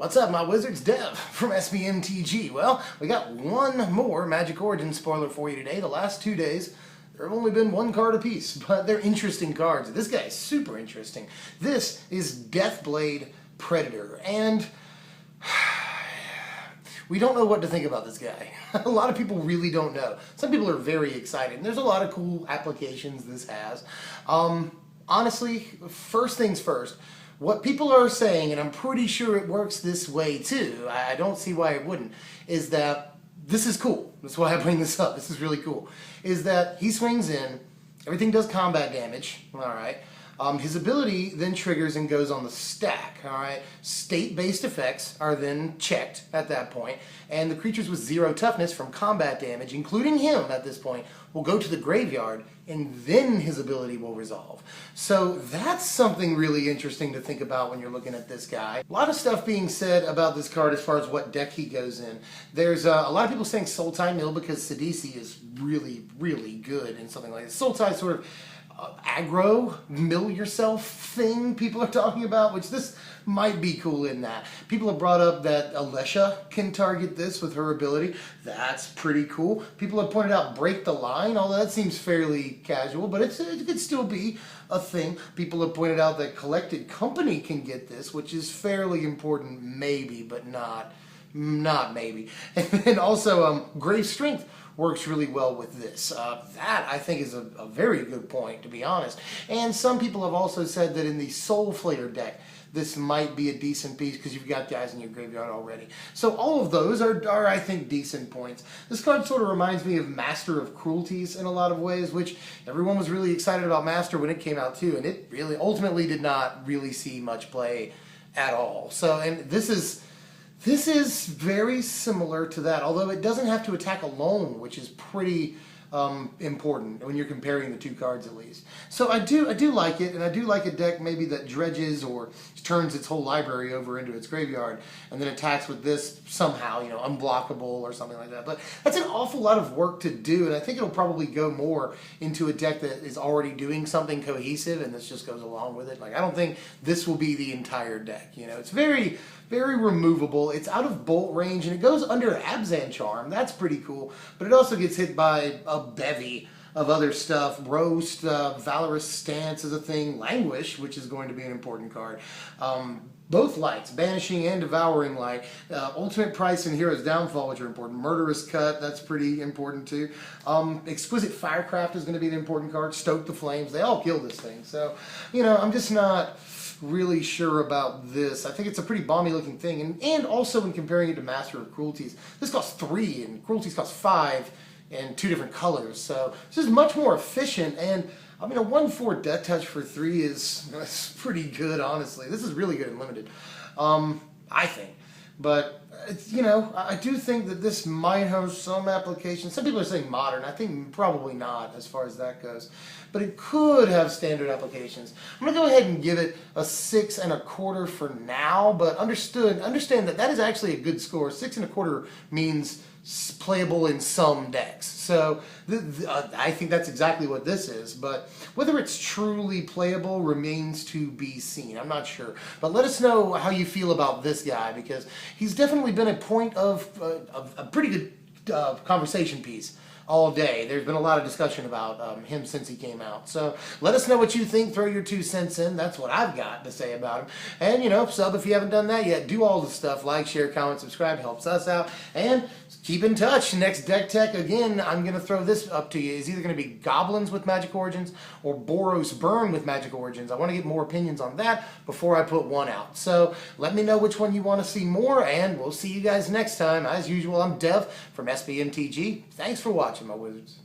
What's up, my wizards? Dev from SBMTG. Well, we got one more Magic Origins spoiler for you today. The last 2 days, there have only been one card apiece, but they're interesting cards. This guy is super interesting. This is Deathblade Predator, and we don't know what to think about this guy. A lot of people really don't know. Some people are very excited, and there's a lot of cool applications this has. Honestly, first things first, what people are saying, and I'm pretty sure it works this way too, I don't see why it wouldn't, is that this is cool. That's why I bring this up. This is really cool. Is that he swings in, everything does combat damage, alright. His ability then triggers and goes on the stack, alright. State-based effects are then checked at that point, and the creatures with 0 toughness from combat damage, including him at this point, will go to the graveyard, and then his ability will resolve. So that's something really interesting to think about when you're looking at this guy. A lot of stuff being said about this card as far as what deck he goes in. There's a lot of people saying Sultai Mill because Sidisi is really, really good in something like this. Sultai sort of aggro, mill yourself thing people are talking about, which this might be cool in that. People have brought up that Alesha can target this with her ability. That's pretty cool. People have pointed out break the line, although that seems fairly casual, but it could still be a thing. People have pointed out that Collected Company can get this, which is fairly important, maybe, but not maybe. And then also Grave Strength works really well with this. That, I think, is a very good point, to be honest. And some people have also said that in the Soul Flayer deck, this might be a decent piece because you've got guys in your graveyard already. So all of those are, I think, decent points. This card sort of reminds me of Master of Cruelties in a lot of ways, which everyone was really excited about Master when it came out too, and it really ultimately did not really see much play at all. So, and this is very similar to that, although it doesn't have to attack alone, which is pretty important when you're comparing the two cards at least. So I do like it, and I do like a deck maybe that dredges or turns its whole library over into its graveyard and then attacks with this somehow, you know, unblockable or something like that. But that's an awful lot of work to do, and I think it'll probably go more into a deck that is already doing something cohesive and this just goes along with it. Like, I don't think this will be the entire deck, you know. It's very, very removable. It's out of bolt range, and it goes under Abzan Charm. That's pretty cool, but it also gets hit by a bevy of other stuff. Roast, Valorous Stance is a thing, Languish, which is going to be an important card. Both lights, Banishing and Devouring Light, Ultimate Price and Hero's Downfall, which are important. Murderous Cut, that's pretty important too. Exquisite Firecraft is going to be an important card. Stoke the Flames, they all kill this thing. So, you know, I'm just not really sure about this. I think it's a pretty balmy looking thing, and also when comparing it to Master of Cruelties, this costs 3 and Cruelties costs 5 in 2 different colors, so this is much more efficient. And I mean, a 1/4 Deathtouch for 3 is pretty good, honestly. This is really good in limited, I think. But it's, you know, I do think that this might have some application. Some people are saying modern. I think probably not as far as that goes. But it could have standard applications. I'm going to go ahead and give it a 6 1/4 for now, but understand that that is actually a good score. 6 1/4 means playable in some decks. So I think that's exactly what this is, but whether it's truly playable remains to be seen. I'm not sure. But let us know how you feel about this guy, because he's definitely been a point of a pretty good conversation piece all day. There's been a lot of discussion about him since he came out. So let us know what you think. Throw your 2 cents in. That's what I've got to say about him. And, you know, sub if you haven't done that yet. Do all the stuff. Like, share, comment, subscribe. Helps us out. And keep in touch. Next deck tech, again, I'm going to throw this up to you. It's either going to be Goblins with Magic Origins or Boros Burn with Magic Origins. I want to get more opinions on that before I put one out. So let me know which one you want to see more, and we'll see you guys next time. As usual, I'm Dev from SBMTG. Thanks for watching, my wizards.